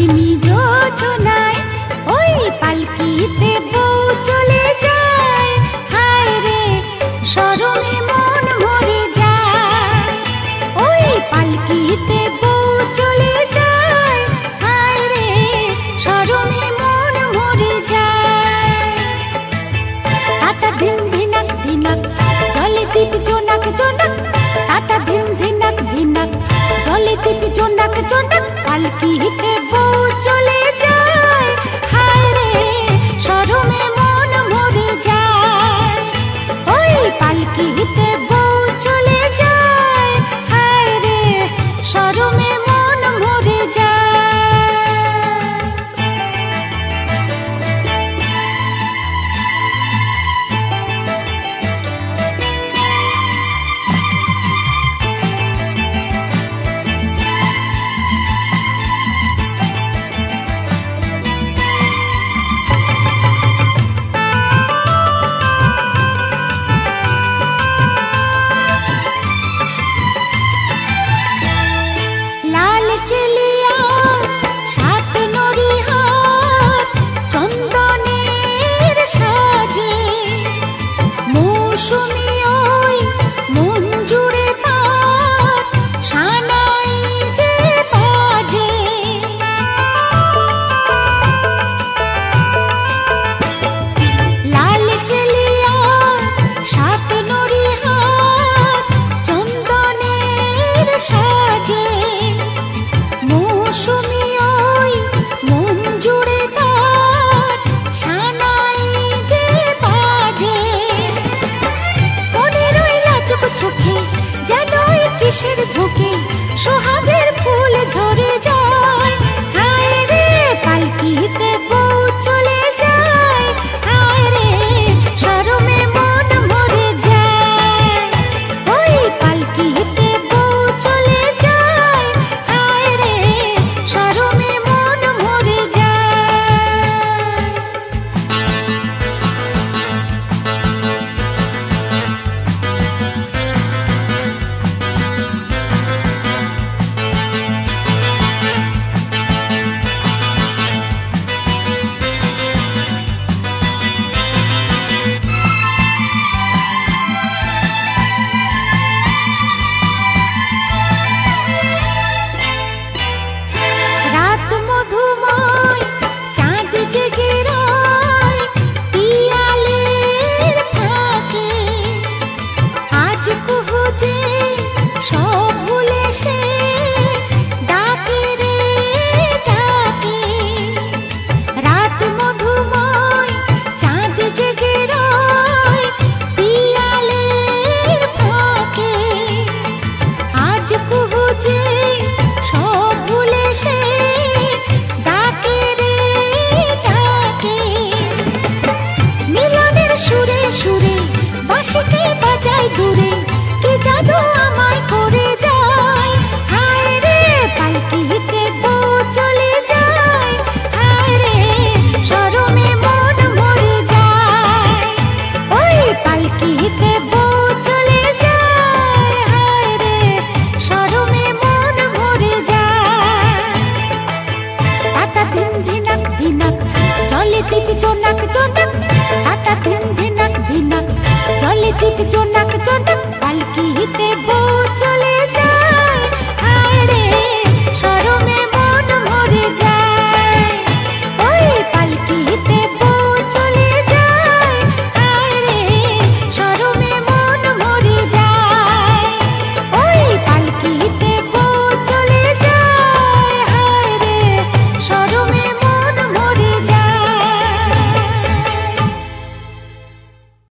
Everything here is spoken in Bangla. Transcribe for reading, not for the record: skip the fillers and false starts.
আশ্বিনী যোজনায় ওই পালকিতে বউ চলে যায়। হায় রে শরমে মন মরে যায়, ওই পালকিতে বউ চলে যায়। হায় রে শরমে মন মরে যায়। তাতা ধিন ধিনাক ধিনাক জলে দীপ জোনাক জোনাক, তাতা ধিন ধিনাক ধিনাক জলে দীপ জোনাক জোনাক, পালকিতে বউ চলে যায়। হায় রে শরমে মন মরে যায়, ওই পালকিতে বউ চলে যায়। হায় রে শরমে মন মরে যায়। কিসের ঝুঁকে সোহাগের ফুল ঝরে যায়। হায় রে পালকিতে বউ চলে যায়। হায় রে শরমে মন মরে যায়, ওই পালকিতে বউ চলে যায়। হায় রে শরমে মন মরে যায়। দূরে কি জাদু আমায় করে যায়। হায় রে পালকিতে বউ চলে যায়। হায় রে শরমে মন মরে যায়, ওই পালকিতে বউ চলে যায়। হায় রে শরমে মন মরে যায়। তাতা ধিন ধিনাক ধিনাক জলে দীপ জোনাক জোনাক, তাতা ধিন ধিনাক ধিনাক জলে দীপ জোনাক জোনাক,